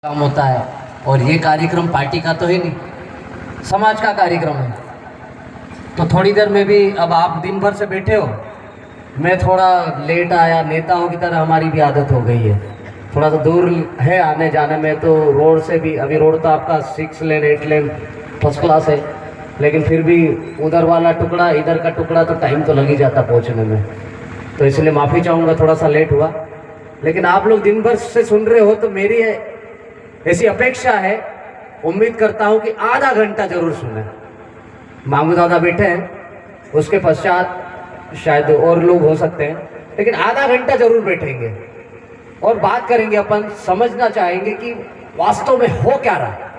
काम होता है। और ये कार्यक्रम पार्टी का तो है नहीं, समाज का कार्यक्रम है। तो थोड़ी देर में भी, अब आप दिन भर से बैठे हो, मैं थोड़ा लेट आया, नेताओं की तरह हमारी भी आदत हो गई है, थोड़ा सा दूर है आने जाने में, तो रोड से भी, अभी रोड तो आपका 6 लेन 8 लेन फर्स्ट क्लास है, लेकिन फिर भी उधर वाला टुकड़ा इधर का टुकड़ा तो टाइम तो लग ही जाता पहुंचने में। तो इसलिए माफ़ी चाहूँगा, थोड़ा सा लेट हुआ। लेकिन आप लोग दिन भर से सुन रहे हो, तो मेरी ऐसी अपेक्षा है, उम्मीद करता हूँ कि आधा घंटा जरूर सुने। मामू दादा बैठे हैं, उसके पश्चात शायद और लोग हो सकते हैं, लेकिन आधा घंटा जरूर बैठेंगे और बात करेंगे। अपन समझना चाहेंगे कि वास्तव में हो क्या रहा है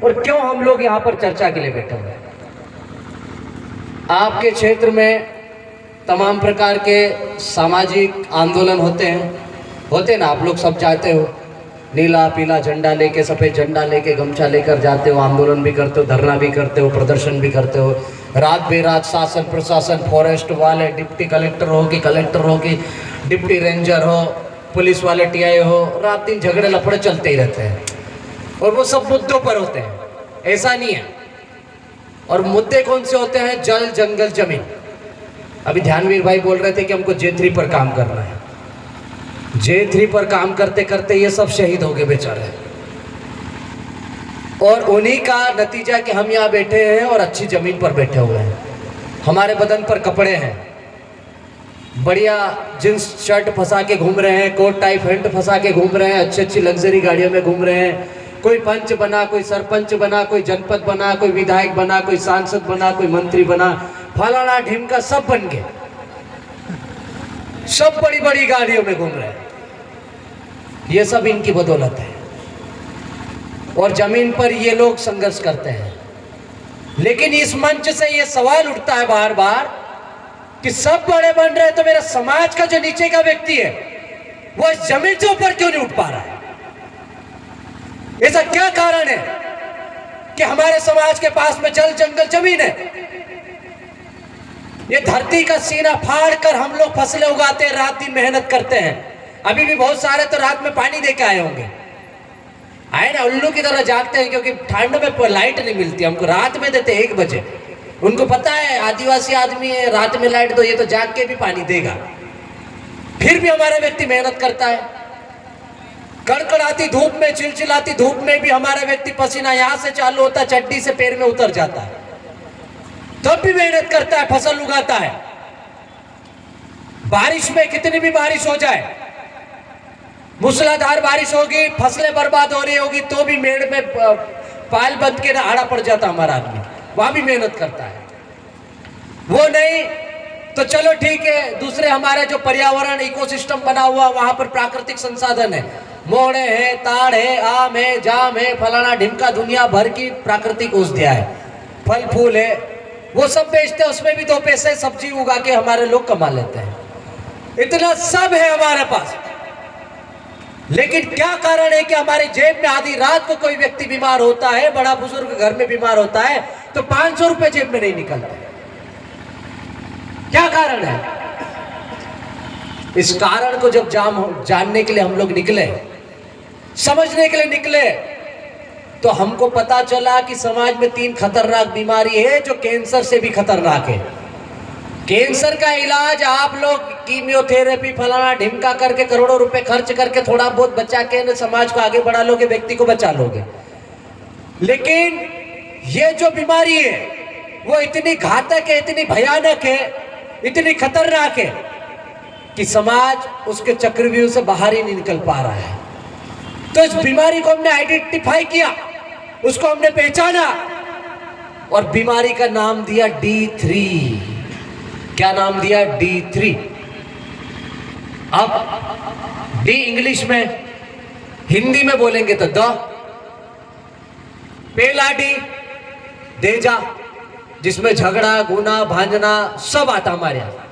और क्यों हम लोग यहाँ पर चर्चा के लिए बैठे हुए हैं। आपके क्षेत्र में तमाम प्रकार के सामाजिक आंदोलन होते ना, आप लोग सब चाहते हो, नीला पीला झंडा लेके, सफ़ेद झंडा लेके, गमछा लेकर जाते हो, आंदोलन भी करते हो, धरना भी करते हो, प्रदर्शन भी करते हो। रात बेरात शासन प्रशासन, फॉरेस्ट वाले, डिप्टी कलेक्टर हो कि डिप्टी रेंजर हो, पुलिस वाले टीआई हो, रात दिन झगड़े लफड़े चलते ही रहते हैं और वो सब मुद्दों पर होते हैं, ऐसा नहीं है। और मुद्दे कौन से होते हैं? जल, जंगल, जमीन। अभी ध्यानवीर भाई बोल रहे थे कि हमको J3 पर काम करना है। J3 पर काम करते करते ये सब शहीद हो गए बेचारे, और उन्हीं का नतीजा कि हम यहाँ बैठे हैं और अच्छी जमीन पर बैठे हुए हैं। हमारे बदन पर कपड़े हैं, बढ़िया जींस शर्ट फंसा के घूम रहे हैं, कोट टाई पैंट फंसा के घूम रहे हैं, अच्छी अच्छी लग्जरी गाड़ियों में घूम रहे हैं। कोई पंच बना, कोई सरपंच बना, कोई जनपद बना, कोई विधायक बना, कोई सांसद बना, कोई मंत्री बना, फलाना ढिमका सब बन गए, सब बड़ी बड़ी गाड़ियों में घूम रहे हैं। ये सब इनकी बदौलत है और जमीन पर ये लोग संघर्ष करते हैं। लेकिन इस मंच से ये सवाल उठता है बार बार कि सब बड़े बन रहे हैं, तो मेरा समाज का जो नीचे का व्यक्ति है वो इस जमीन से ऊपर क्यों नहीं उठ पा रहा है? ऐसा क्या कारण है कि हमारे समाज के पास में जल, जंगल, जमीन है? ये धरती का सीना फाड़ कर हम लोग फसलें उगाते हैं, रात दिन मेहनत करते हैं। अभी भी बहुत सारे तो रात में पानी देके आए होंगे, आए ना, उल्लू की तरह जागते हैं, क्योंकि ठंड में लाइट नहीं मिलती। हमको रात में देते 1 बजे, उनको पता है आदिवासी आदमी है, रात में लाइट दो, ये तो जाग के भी पानी देगा। फिर भी हमारा व्यक्ति मेहनत करता है, कड़कड़ाती धूप में, चिलचिलाती धूप में भी हमारा व्यक्ति पसीना यहाँ से चालू होता है, चड्डी से पैर में उतर जाता है, तब भी मेहनत करता है, फसल उगाता है। बारिश में कितनी भी बारिश हो जाए, मूसलाधार बारिश होगी, फसलें बर्बाद हो रही होगी, तो भी मेड़ में पाल बंद के आड़ा पड़ जाता हमारा आदमी, वहां भी मेहनत करता है। वो नहीं तो चलो ठीक है, दूसरे हमारे जो पर्यावरण इकोसिस्टम बना हुआ, वहां पर प्राकृतिक संसाधन है, मोड़े है, ताड़ है, आम है, जाम है, फलाना ढिमका, दुनिया भर की प्राकृतिक औषधियां है, फल फूल है, वो सब बेचते हैं, उसमें भी 2 पैसे सब्जी उगा के हमारे लोग कमा लेते हैं। इतना सब है हमारे पास, लेकिन क्या कारण है कि हमारे जेब में आधी रात को कोई व्यक्ति बीमार होता है, बड़ा बुजुर्ग घर में बीमार होता है, तो 500 रुपए जेब में नहीं निकलते? क्या कारण है? इस कारण को जब जानने के लिए हम लोग निकले, समझने के लिए निकले, तो हमको पता चला कि समाज में 3 खतरनाक बीमारी है जो कैंसर से भी खतरनाक है। कैंसर का इलाज आप लोग कीमियोथेरेपी फलाना ढिमका करके करोड़ों रुपए खर्च करके थोड़ा बहुत बचा के समाज को आगे बढ़ा लोगे, व्यक्ति को बचा लोगे। लेकिन ये जो बीमारी है वो इतनी घातक है, इतनी भयानक है, इतनी खतरनाक है कि समाज उसके चक्रव्यूह से बाहर ही नहीं निकल पा रहा है। तो इस बीमारी को हमने आइडेंटिफाई किया, उसको हमने पहचाना और बीमारी का नाम दिया D3। क्या नाम दिया? D3। अब D इंग्लिश में, हिंदी में बोलेंगे तो द, पहला D देजा, जिसमें झगड़ा, गुना, भांजना सब आता हमारे यहाँ।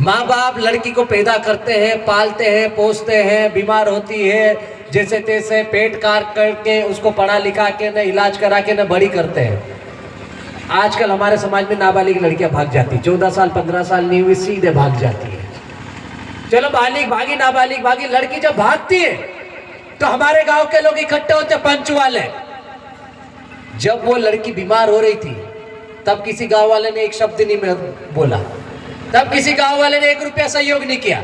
माँ बाप लड़की को पैदा करते हैं, पालते हैं, पोसते हैं, बीमार होती है, जैसे तैसे पेट काट करके उसको पढ़ा लिखा के न इलाज करा के न बड़ी करते हैं। आजकल हमारे समाज में नाबालिग लड़कियां भाग जाती, 14 साल 15 साल नहीं हुई सीधे भाग जाती है। चलो बालिग भागी, नाबालिग भागी, लड़की जब भागती है तो हमारे गांव के लोग इकट्ठे होते पंच वाले। जब वो लड़की बीमार हो रही थी तब किसी गांव वाले ने एक शब्द नहीं बोला, तब किसी गांव वाले ने 1 रुपया सहयोग नहीं किया।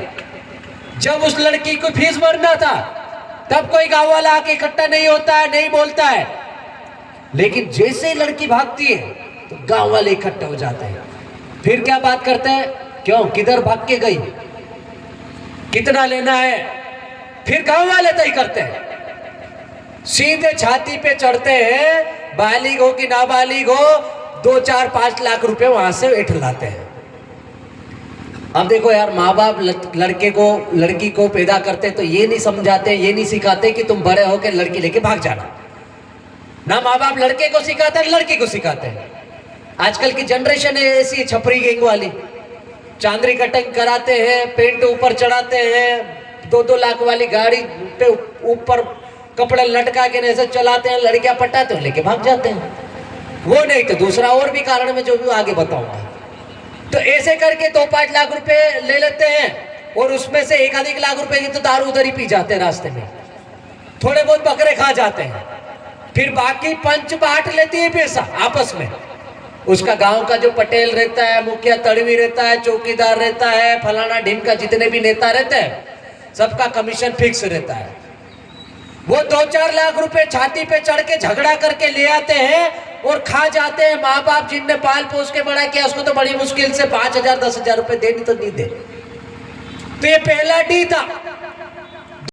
जब उस लड़की को फीस भरना था तब कोई गांव वाला आके इकट्ठा नहीं होता है, नहीं बोलता है। लेकिन जैसे ही लड़की भागती है तो गांव वाले इकट्ठे हो जाते हैं। फिर क्या बात करते हैं, क्यों, किधर भाग के गई, कितना लेना है, फिर गांव वाले तय करते हैं। सीधे छाती पे चढ़ते हैं, बालिग हो कि नाबालिग हो, 2, 4, 5 लाख रुपए वहां से उठ लाते हैं। अब देखो यार, माँ बाप लड़की को पैदा करते तो ये नहीं समझाते, ये नहीं सिखाते कि तुम बड़े होकर लड़की लेके भाग जाना। ना माँ बाप लड़के को सिखाते हैं, लड़की को सिखाते हैं। आजकल की जनरेशन है ऐसी छपरी गैंग वाली, चांदरी कटिंग कराते हैं, पेंट ऊपर चढ़ाते हैं, 2-2 लाख वाली गाड़ी पे ऊपर कपड़े लटका के ऐसे चलाते हैं, लड़कियां पटाते हैं, लेके भाग जाते हैं। वो नहीं तो दूसरा और भी कारण में जो भी आगे बताऊंगा। तो ऐसे करके 2-5 लाख रुपए ले लेते हैं और उसमें से 1-1 लाख रुपए की तो दारू उधर ही पी जाते हैं रास्ते में, थोड़े बहुत बकरे खा जाते हैं। फिर बाकी पंच बांट लेती है पैसा आपस में। उसका गांव का जो पटेल रहता है, मुखिया तड़वी रहता है, चौकीदार रहता है, फलाना ढिमका जितने भी नेता रहते हैं, सबका कमीशन फिक्स रहता है। वो 2-4 लाख रुपए छाती पे चढ़ के झगड़ा करके ले आते हैं और खा जाते हैं। माँ बाप जिनने पाल पोस के बड़ा किया उसको तो बड़ी मुश्किल से 5,000 10,000 रुपए दे, नहीं तो नहीं दे। तो ये पहला डी था।